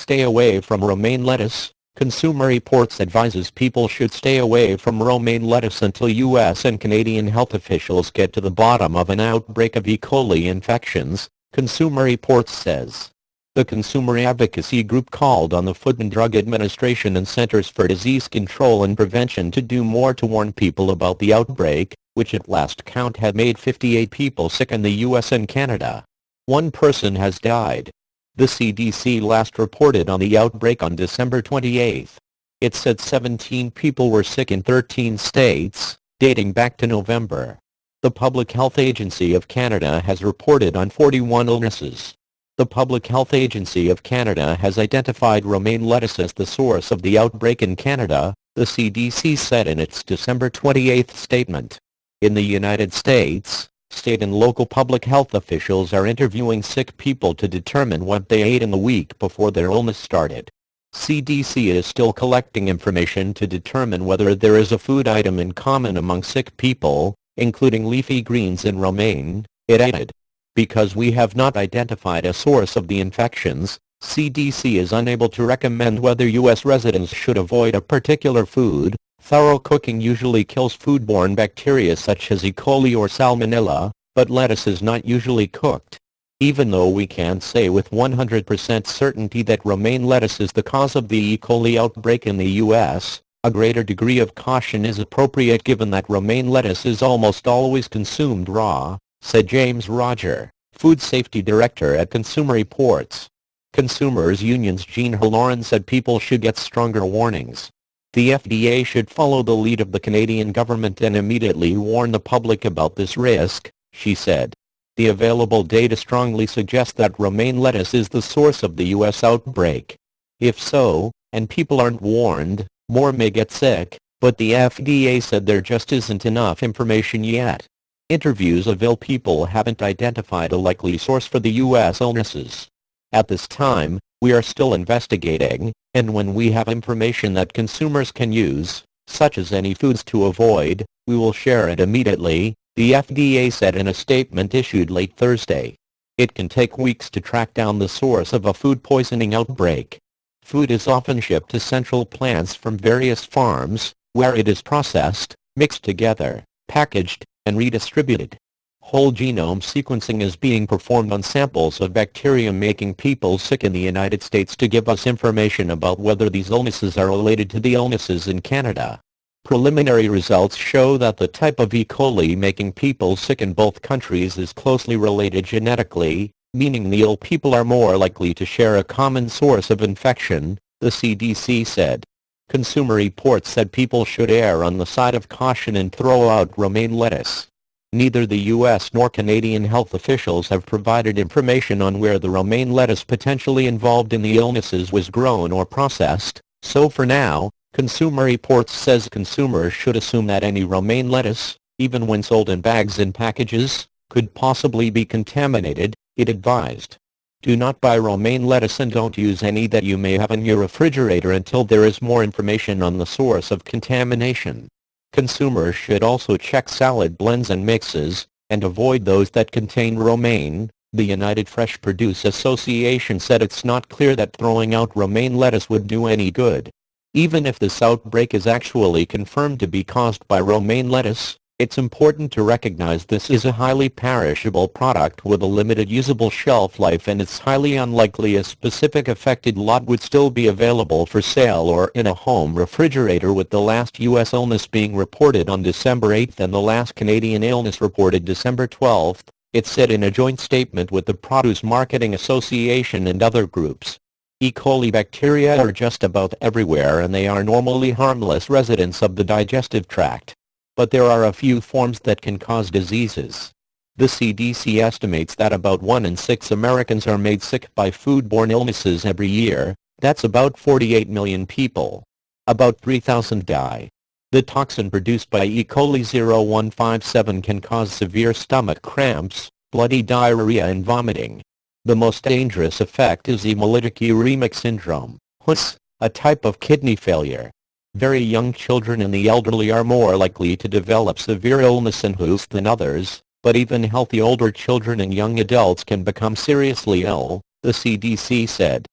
stay away from romaine lettuce. Consumer Reports advises people should stay away from romaine lettuce until U.S. and Canadian health officials get to the bottom of an outbreak of E. coli infections, Consumer Reports says. The consumer advocacy group called on the Food and Drug Administration and Centers for Disease Control and Prevention to do more to warn people about the outbreak, which at last count had made 58 people sick in the U.S. and Canada. One person has died. The CDC last reported on the outbreak on December 28. It said 17 people were sick in 13 states, dating back to November. The Public Health Agency of Canada has reported on 41 illnesses. The Public Health Agency of Canada has identified romaine lettuce as the source of the outbreak in Canada, the CDC said in its December 28 statement. In the United States, state and local public health officials are interviewing sick people to determine what they ate in the week before their illness started. CDC is still collecting information to determine whether there is a food item in common among sick people, including leafy greens and romaine, it added. Because we have not identified a source of the infections, CDC is unable to recommend whether U.S. residents should avoid a particular food. Thorough cooking usually kills foodborne bacteria such as E. coli or Salmonella, but lettuce is not usually cooked. Even though we can't say with 100% certainty that romaine lettuce is the cause of the E. coli outbreak in the U.S., a greater degree of caution is appropriate given that romaine lettuce is almost always consumed raw, said James Roger, Food Safety Director at Consumer Reports. Consumers Union's Jean Halloran said people should get stronger warnings. The FDA should follow the lead of the Canadian government and immediately warn the public about this risk, she said. The available data strongly suggests that romaine lettuce is the source of the U.S. outbreak. If so, and people aren't warned, more may get sick, but the FDA said there just isn't enough information yet. Interviews of ill people haven't identified a likely source for the U.S. illnesses. At this time, we are still investigating, and when we have information that consumers can use, such as any foods to avoid, we will share it immediately, the FDA said in a statement issued late Thursday. It can take weeks to track down the source of a food poisoning outbreak. Food is often shipped to central plants from various farms, where it is processed, mixed together, packaged, and redistributed. Whole genome sequencing is being performed on samples of bacteria making people sick in the United States to give us information about whether these illnesses are related to the illnesses in Canada. Preliminary results show that the type of E. coli making people sick in both countries is closely related genetically, meaning the ill people are more likely to share a common source of infection, the CDC said. Consumer Reports said people should err on the side of caution and throw out romaine lettuce. Neither the U.S. nor Canadian health officials have provided information on where the romaine lettuce potentially involved in the illnesses was grown or processed, so for now, Consumer Reports says consumers should assume that any romaine lettuce, even when sold in bags and packages, could possibly be contaminated, it advised. Do not buy romaine lettuce and don't use any that you may have in your refrigerator until there is more information on the source of contamination. Consumers should also check salad blends and mixes, and avoid those that contain romaine. The United Fresh Produce Association said it's not clear that throwing out romaine lettuce would do any good. Even if this outbreak is actually confirmed to be caused by romaine lettuce, it's important to recognize this is a highly perishable product with a limited usable shelf life, and it's highly unlikely a specific affected lot would still be available for sale or in a home refrigerator, with the last U.S. illness being reported on December 8 and the last Canadian illness reported December 12, it said in a joint statement with the Produce Marketing Association and other groups. E. coli bacteria are just about everywhere and they are normally harmless residents of the digestive tract. But there are a few forms that can cause diseases. The CDC estimates that about 1 in 6 Americans are made sick by foodborne illnesses every year. That's about 48 million people. About 3,000 die. The toxin produced by E. coli 0157 can cause severe stomach cramps, bloody diarrhea and vomiting. The most dangerous effect is hemolytic uremic syndrome, HUS, a type of kidney failure. Very young children and the elderly are more likely to develop severe illness in HUS than others, but even healthy older children and young adults can become seriously ill, the CDC said.